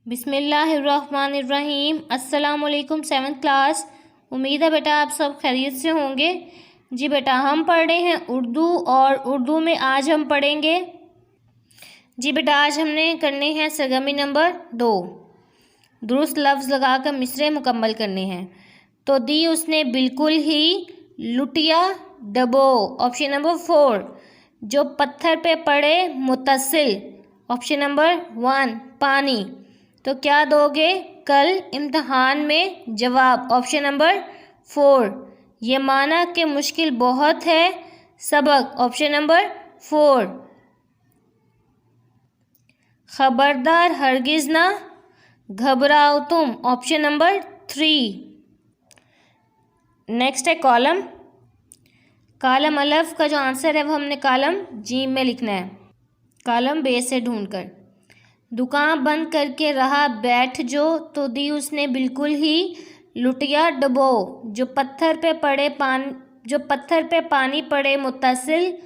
बिस्मिल्लाहिर्रहमानिर्रहीम। अस्सलाम वालेकुम सेवन्थ क्लास। उम्मीद है बेटा आप सब खैरियत से होंगे। जी बेटा हम पढ़ रहे हैं उर्दू और उर्दू में आज हम पढ़ेंगे। जी बेटा आज हमने करने हैं सरगर्मी नंबर 2। दुरुस्त लफ्ज़ लगाकर मिसरे मुकम्मल करने हैं। तो दी उसने बिल्कुल ही लुटिया डबो ऑप्शन नंबर 4। जो पत्थर पे पड़े मुत्तसिल ऑप्शन नंबर 1 पानी। तो क्या दोगे कल इम्तहान में जवाब ऑप्शन नंबर 4। ये माना कि मुश्किल बहुत है सबक ऑप्शन नंबर 4। खबरदार हरगिज़ ना घबराओ तुम ऑप्शन नंबर 3। नेक्स्ट है कॉलम अलफ का जो आंसर है वो हमने कॉलम जीम में लिखना है, कॉलम बे से ढूंढकर। दुकान बंद करके रहा बैठ जो, तो दी उसने बिल्कुल ही लुटिया डबो। जो पत्थर पे पानी पड़े मुत्तसिल,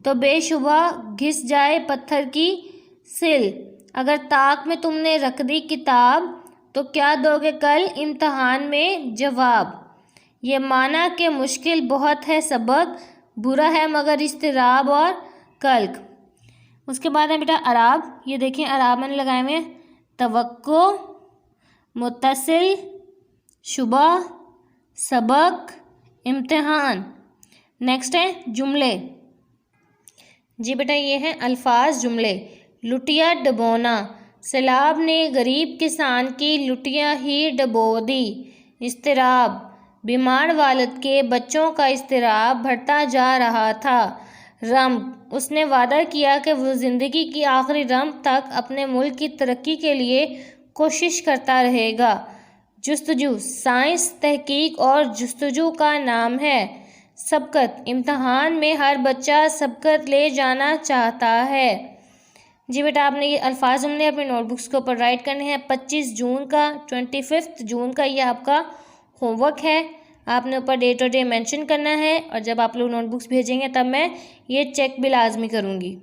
तो बेशुबा घिस जाए पत्थर की सिल। अगर ताक में तुमने रख दी किताब, तो क्या दोगे कल इम्तहान में जवाब। ये माना कि मुश्किल बहुत है सबक, बुरा है मगर इस्तिराब और कल्क। उसके बाद है बेटा अराब। ये देखिए अराब मैंने लगाए हुए हैं, तवक्को, मुत्तसिल, शुबा, सबक, इम्तिहान। नेक्स्ट है जुमले। जी बेटा ये हैं अल्फाज जुमले। लुटिया डबोना, सैलाब ने गरीब किसान की लुटिया ही डबो दी। इस्तिराब, बीमार वालिद के बच्चों का इस्तिराब बढ़ता जा रहा था। रम, उसने वादा किया कि वो ज़िंदगी की आखिरी रम तक अपने मुल्क की तरक्की के लिए कोशिश करता रहेगा। जुस्तजू, साइंस, तहकीक और जुस्तजू का नाम है। सबकत, इम्तहान में हर बच्चा सबकत ले जाना चाहता है। जी बेटा आपने ये अल्फाज हमने अपने नोटबुक्स के ऊपर राइट करने हैं। 25 जून का 25 जून का ये आपका होमवर्क है। आपने ऊपर डेट और डे मेंशन करना है, और जब आप लोग नोटबुक्स भेजेंगे तब मैं ये चेक भी लाजमी करूँगी।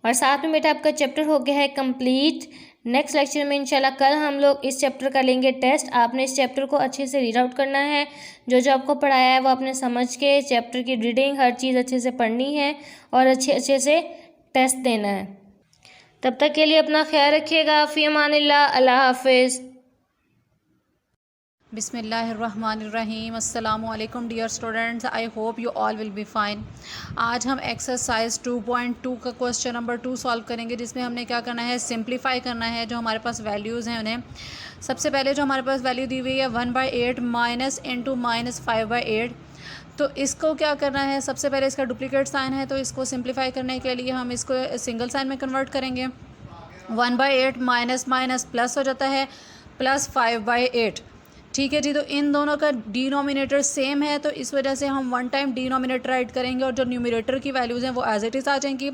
और साथ में बेटा आपका चैप्टर हो गया है कंप्लीट। नेक्स्ट लेक्चर में इंशाल्लाह कल हम लोग इस चैप्टर का लेंगे टेस्ट। आपने इस चैप्टर को अच्छे से रीड आउट करना है। जो जो आपको पढ़ाया है वो आपने समझ के चैप्टर की रीडिंग हर चीज़ अच्छे से पढ़नी है और अच्छे से टेस्ट देना है। तब तक के लिए अपना ख्याल रखिएगा। फ़ी अमानिल्लाह, अल्लाह हाफिज़। बिस्मिल्लाहिर्रहमानिर्रहीम। अस्सलामु अलैकुम dear students, I hope you all will be fine. आज हम एक्सरसाइज 2.2 का क्वेश्चन नंबर 2 सॉल्व करेंगे, जिसमें हमने क्या करना है, सिंप्लीफाई करना है जो हमारे पास वैल्यूज़ हैं उन्हें। सबसे पहले जो हमारे पास वैल्यू दी हुई है 1/8 माइनस इंटू माइनस 5/8। तो इसको क्या करना है, सबसे पहले इसका डुप्लीकेट साइन है, तो इसको सिंप्लीफाई करने के लिए हम इसको सिंगल साइन में कन्वर्ट करेंगे। 1/8 माइनस माइनस प्लस हो जाता है, प्लस 5/8। ठीक है जी। तो इन दोनों का डिनोमिनेटर सेम है, तो इस वजह से हम 1 टाइम डिनोमिनेटर ऐड करेंगे और जो न्यूमिनेटर की वैल्यूज़ हैं वो एज इट इज़ आ जाएंगी।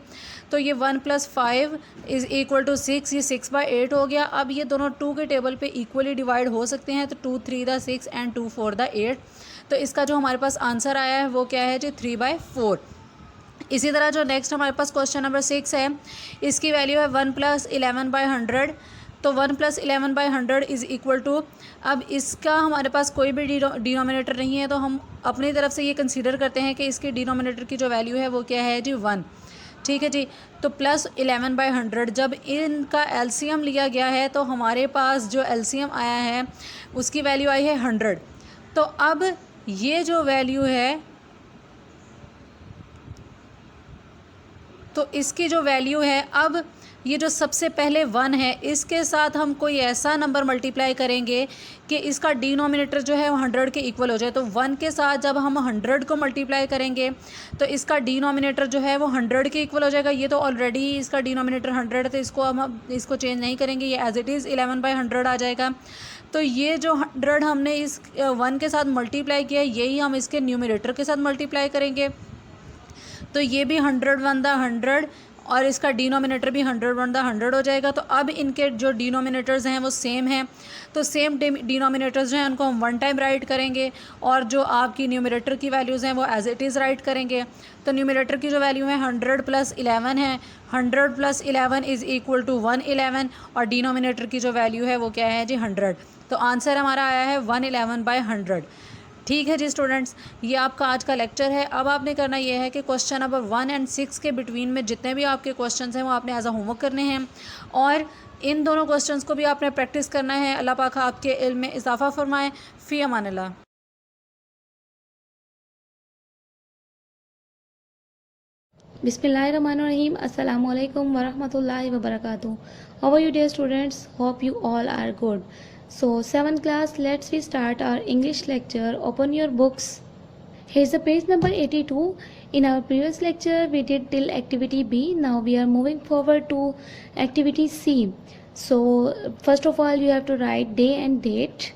तो ये 1 + 5 = 6, ये 6/8 हो गया। अब ये दोनों 2 के टेबल पे इक्वली डिवाइड हो सकते हैं, तो 2 × 3 = 6 एंड 2 × 4 = 8। तो इसका जो हमारे पास आंसर आया है वो क्या है जी, 3/4। इसी तरह जो नेक्स्ट हमारे पास क्वेश्चन नंबर 6 है, इसकी वैल्यू है 1 + 11/100। तो 1 + 11/100 = अब इसका हमारे पास कोई भी डिनोमिनेटर नहीं है, तो हम अपनी तरफ से ये कंसीडर करते हैं कि इसके डिनोमिनेटर की जो वैल्यू है वो क्या है जी, 1। ठीक है जी। तो प्लस 11/100, जब इनका एलसीएम लिया गया है तो हमारे पास जो एलसीएम आया है उसकी वैल्यू आई है 100। तो अब ये जो वैल्यू है, तो इसकी जो वैल्यू है, अब ये जो सबसे पहले 1 है इसके साथ हम कोई ऐसा नंबर मल्टीप्लाई करेंगे कि इसका डिनोमिनेटर जो है वो 100 के इक्वल हो जाए। तो 1 के साथ जब हम 100 को मल्टीप्लाई करेंगे तो इसका डिनोमिनेटर जो है वो 100 के इक्वल हो जाएगा। ये तो ऑलरेडी इसका डिनोमिनेटर 100 है, तो इसको हम इसको चेंज नहीं करेंगे, ये एज इट इज़ 11/100 आ जाएगा। तो ये जो 100 हमने इस 1 के साथ मल्टीप्लाई किया, यही हम इसके न्यूमिनेटर के साथ मल्टीप्लाई करेंगे। तो ये भी 100 × 100 और इसका डिनोमिनेटर भी 100 हो जाएगा। तो अब इनके जो डिनोमिनेटर्स हैं वो सेम हैं, तो सेम डिनोमिनेटर्स जो हैं उनको हम 1 टाइम राइट करेंगे और जो आपकी न्यूमरेटर की वैल्यूज़ हैं वो एज इट इज़ राइट करेंगे। तो न्यूमरेटर की जो वैल्यू है 100 + 11 है, 100 + 11 इज़ इक्वल टू 111, और डिनोमिनेटर की जो वैल्यू है वो क्या है जी 100। तो आंसर हमारा आया है 111/100। ठीक है जी स्टूडेंट्स, ये आपका आज का लेक्चर है। अब आपने करना ये है कि क्वेश्चन नंबर 1 और 6 के बिटवीन में जितने भी आपके क्वेश्चंस हैं वो आपने एज अ होमवर्क करने हैं, और इन दोनों क्वेश्चंस को भी आपने प्रैक्टिस करना है। अल्लाह पाक आपके इल्म में इजाफ़ा फरमाए। फ़ी अमानिल्लाह। Bismillahirrahmanirrahim. Assalamu alaikum warahmatullahi wabarakatuh. How are you, dear students? Hope you all are good. So, 7th class, let's we start our English lecture. Open your books. Here's the page number 82. In our previous lecture, we did till activity B. Now we are moving forward to activity C. So, first of all, you have to write day and date.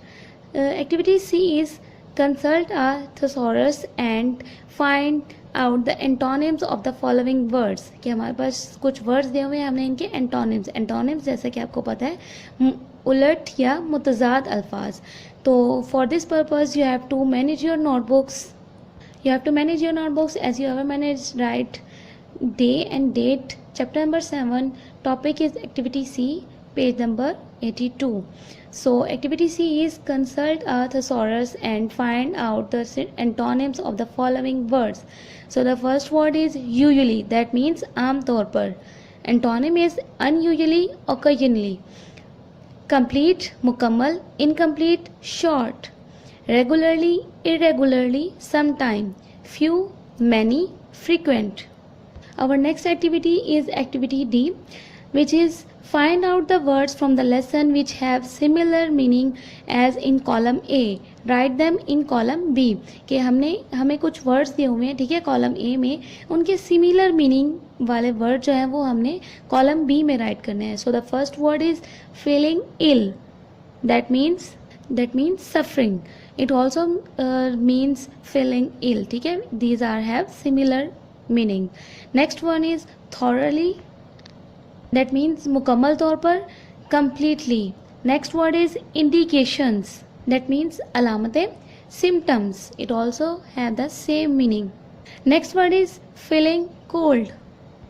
Activity C is consult a thesaurus and find out the antonyms of the following words, कि हमारे पास कुछ words दिए हुए हैं, हमने इनके antonyms जैसे कि आपको पता है उलट या मुतजाद अल्फाज। तो for this purpose you have to manage your notebooks, as you have manage right day and date, chapter number 7, topic is activity C, page number 82. So activity C is consult a thesaurus and find out the antonyms of the following words. So the first word is usually, that means आम तौर पर. Antonym is unusually, occasionally. Complete, मुकम्मल, incomplete, short. Regularly, irregularly, sometime. Few, many, frequent. Our next activity is activity D, which is find out the words from the lesson which have similar meaning as in column A. Write them in column B. कि हमें कुछ words दिए हुए हैं, ठीक है, column A में, उनके सिमिलर मीनिंग वाले वर्ड जो हैं वो हमने कॉलम B में राइट करने हैं. So the first word is feeling ill, that means suffering. It also means feeling ill, ठीक है, these are have similar meaning. Next one is thoroughly, that means मुकम्मल तौर पर, completely. Next word is indications, that means अलामतें, symptoms, it also have the same meaning. Next word is feeling cold,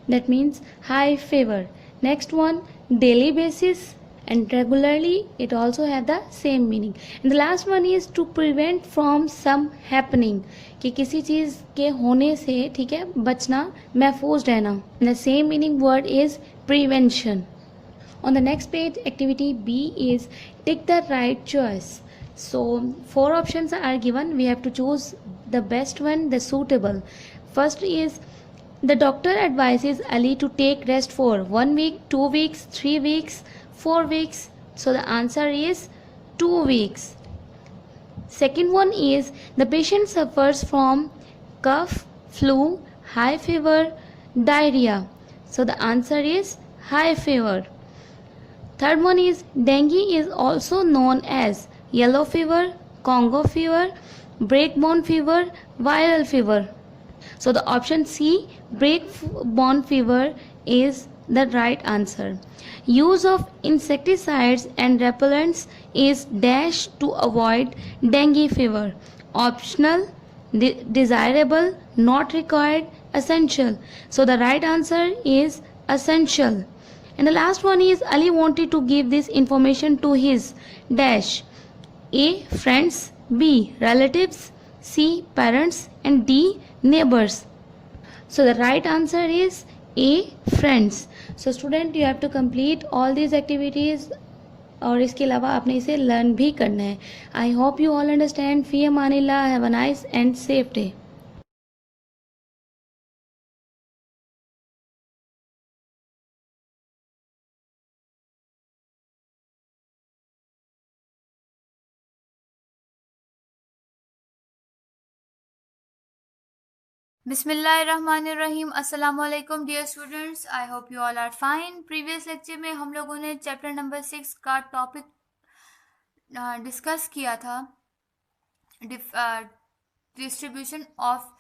that means high fever. Next one, daily basis and regularly, it also have the same meaning. And the last one is to prevent from some happening, कि किसी चीज़ के होने से, ठीक है, बचना, महफूज रहना. And the same meaning word is prevention. On the next page, activity B is take the right choice. So 4 options are given, we have to choose the best one, the suitable. First is the doctor advises Ali to take rest for 1 week, 2 weeks, 3 weeks, 4 weeks. So the answer is 2 weeks. Second one is the patient suffers from cough, flu, high fever, diarrhea. So the answer is high fever. Third one is dengue is also known as yellow fever, Congo fever, breakbone fever, viral fever. So the option C, breakbone fever, is the right answer. Use of insecticides and repellents is dash to avoid dengue fever. Optional, desirable, not required, essential. So the right answer is essential. And the last one is Ali wanted to give this information to his dash. A, friends, B, relatives, C, parents, and D, neighbors. So the right answer is A, friends. So student, you have to complete all these activities, और इसके अलावा आपने इसे learn भी करना है. I hope you all understand. फी अमानिल्लाह. Have a nice and safe day. बिस्मिल्लाहिर्रहमानिर्रहीम. अस्सलाम वालेकुम dear students, I hope you all are fine. Previous lecture में हम लोगों ने चैप्टर नंबर 6 का टॉपिक डिस्कस किया था, distribution of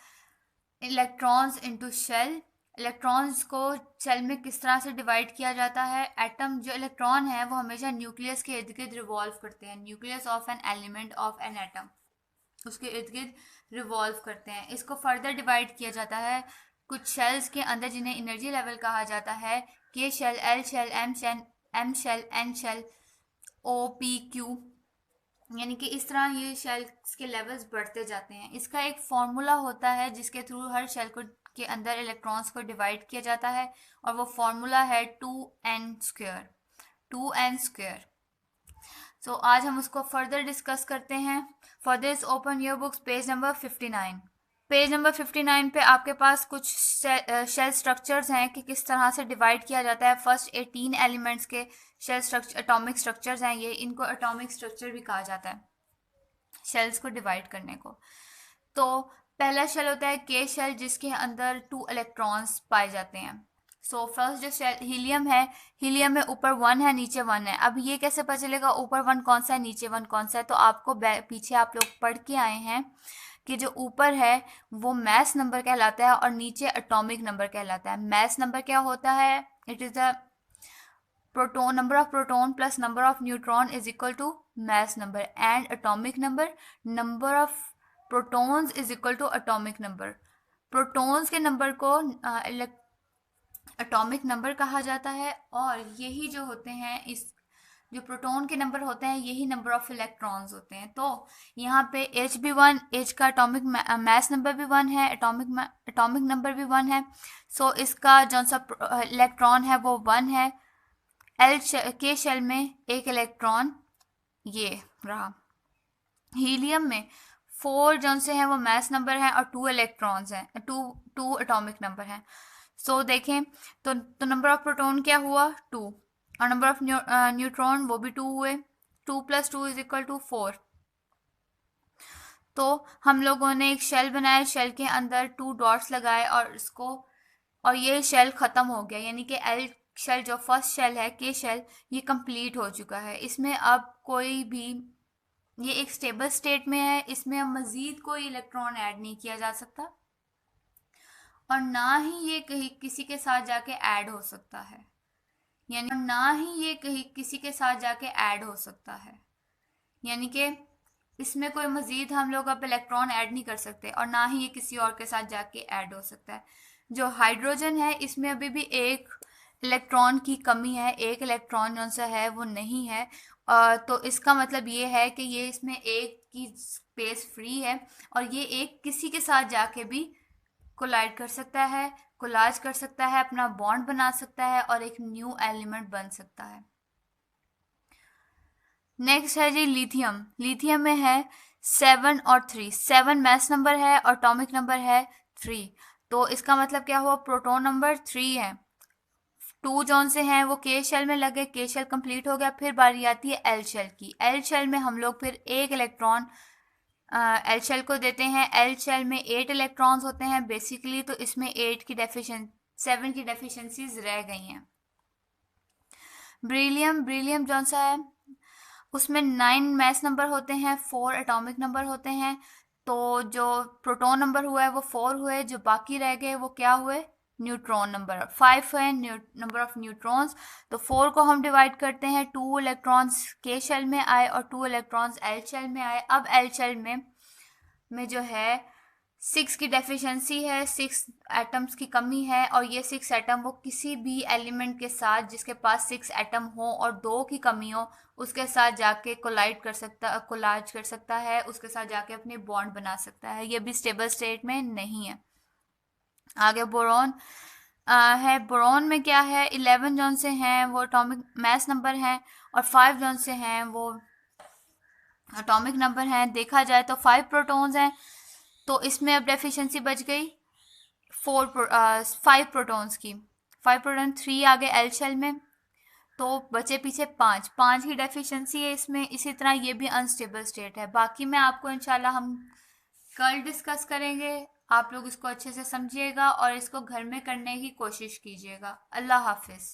electrons into shell. Electrons को सेल में किस तरह से डिवाइड किया जाता है। एटम जो इलेक्ट्रॉन है वो हमेशा न्यूक्लियस के इर्द गिर्द रिवॉल्व करते हैं। Nucleus of an element of an atom उसके इर्द गिर्द रिवॉल्व करते हैं। इसको फर्दर डिवाइड किया जाता है कुछ शेल्स के अंदर जिन्हें एनर्जी लेवल कहा जाता है। K shell, L shell, M shell, N shell, O, P, Q, यानी कि इस तरह ये शेल्स के लेवल्स बढ़ते जाते हैं। इसका एक फॉर्मूला होता है जिसके थ्रू हर शेल को के अंदर इलेक्ट्रॉन्स को डिवाइड किया जाता है और वो फॉर्मूला है 2n²। 2n²। सो आज हम उसको फर्दर डिस्कस करते हैं। For this open your books page number 59। Page number 59 पे आपके पास कुछ शेल स्ट्रक्चर्स हैं कि किस तरह से डिवाइड किया जाता है। फर्स्ट 18 एलिमेंट्स के शेल स्ट्रक्चर एटॉमिक स्ट्रक्चर्स हैं ये, इनको एटॉमिक स्ट्रक्चर भी कहा जाता है शेल्स को डिवाइड करने को। तो पहला शेल होता है के शेल जिसके अंदर 2 इलेक्ट्रॉन्स पाए जाते हैं। सो फर्स्ट जो शेल हीलियम है, हीलियम में ऊपर 1 है नीचे 1 है। अब ये कैसे पता चलेगा ऊपर 1 कौन सा है नीचे 1 कौन सा है। तो आपको पीछे आप लोग पढ़ के आए हैं कि जो ऊपर है वो मैस नंबर कहलाता है और नीचे एटॉमिक नंबर कहलाता है। मैस नंबर क्या होता है? It is the proton, number of proton plus number of neutron is equal to mass number. And atomic number, number of protons is equal to atomic number. Protons के number को atomic number कहा जाता है और यही जो होते हैं इस जो प्रोटॉन के नंबर होते हैं यही नंबर ऑफ इलेक्ट्रॉन्स होते हैं। तो यहाँ पे H भी 1, H का एटॉमिक मैस नंबर भी 1 है, एटॉमिक नंबर भी 1 है। सो इसका जो सा इलेक्ट्रॉन है वो 1 है। के शेल में एक इलेक्ट्रॉन ये रहा। हीलियम में 4 जो से हैं वो मैस नंबर हैं और 2 इलेक्ट्रॉन्स हैं, 2 एटॉमिक नंबर हैं। सो देखें तो नंबर ऑफ प्रोटॉन क्या हुआ 2 और नंबर ऑफ न्यूट्रॉन वो भी 2 हुए। 2 + 2 = 4। तो हम लोगों ने एक शेल बनाया, शेल के अंदर 2 डॉट्स लगाए और ये शेल ख़त्म हो गया। यानी कि एल शेल जो फर्स्ट शेल है के शेल ये कंप्लीट हो चुका है। इसमें अब कोई भी ये एक स्टेबल स्टेट में है, इसमें अब मज़ीद कोई इलेक्ट्रॉन ऐड नहीं किया जा सकता और ना ही ये कहीं किसी के साथ जाके ऐड हो सकता है। यानी कि इसमें कोई मज़ीद हम लोग अब इलेक्ट्रॉन ऐड नहीं कर सकते और ना ही ये किसी और के साथ जाके ऐड हो सकता है। जो हाइड्रोजन है इसमें अभी भी एक इलेक्ट्रॉन की कमी है, एक इलेक्ट्रॉन जो सा है वो नहीं है। तो इसका मतलब ये है कि ये इसमें एक की स्पेस फ्री है और ये एक किसी के साथ जाके भी कोलाइड कर सकता है, कोलाज कर सकता है, अपना बॉन्ड बना सकता है और एक न्यू एलिमेंट बन सकता है। नेक्स्ट है जी लिथियम। लिथियम में है 7 और 3। 7 मैस नंबर है और एटॉमिक नंबर है 3। तो इसका मतलब क्या हुआ? प्रोटॉन नंबर 3 है। 2 जौन से हैं वो के शेल में लगे, के शेल कंप्लीट हो गया। फिर बारी आती है एल शेल की। एल शेल में हम लोग फिर एक इलेक्ट्रॉन एल शेल को देते हैं। एल शेल में 8 इलेक्ट्रॉन्स होते हैं बेसिकली, तो इसमें 7 की डेफिशिएंसीज रह गई हैं। ब्रिलियम जौन सा है उसमें 9 मैस नंबर होते हैं, 4 एटॉमिक नंबर होते हैं। तो जो प्रोटॉन नंबर हुआ है वो 4 हुए, जो बाकी रह गए वो क्या हुए? न्यूट्रॉन नंबर 5 है, नंबर ऑफ न्यूट्रॉन्स। तो 4 को हम डिवाइड करते हैं, 2 इलेक्ट्रॉन्स के शेल में आए और 2 इलेक्ट्रॉन्स एल शेल में आए। अब एल शेल में जो है 6 की डेफिशिएंसी है, 6 एटम्स की कमी है और ये 6 एटम वो किसी भी एलिमेंट के साथ जिसके पास 6 एटम हो और 2 की कमी हो उसके साथ जाके कोलाज कर सकता है, उसके साथ जाके अपनी बॉन्ड बना सकता है। ये भी स्टेबल स्टेट में नहीं है। आगे बोरॉन है। बोरॉन में क्या है? 11 जौन से हैं वो एटॉमिक मैस नंबर हैं और 5 जौन से हैं वो एटॉमिक नंबर हैं। देखा जाए तो 5 प्रोटॉन्स हैं, तो इसमें अब डेफिशिएंसी बच गई 5 प्रोटॉन्स की। 5 प्रोटॉन 3 आ गए एल शेल में, तो बचे पीछे 5 की डेफिशिएंसी है इसमें। इसी तरह ये भी अनस्टेबल स्टेट है। बाकी मैं आपको इंशाल्लाह हम कल डिस्कस करेंगे। आप लोग इसको अच्छे से समझिएगा और इसको घर में करने की कोशिश कीजिएगा। अल्लाह हाफिज़।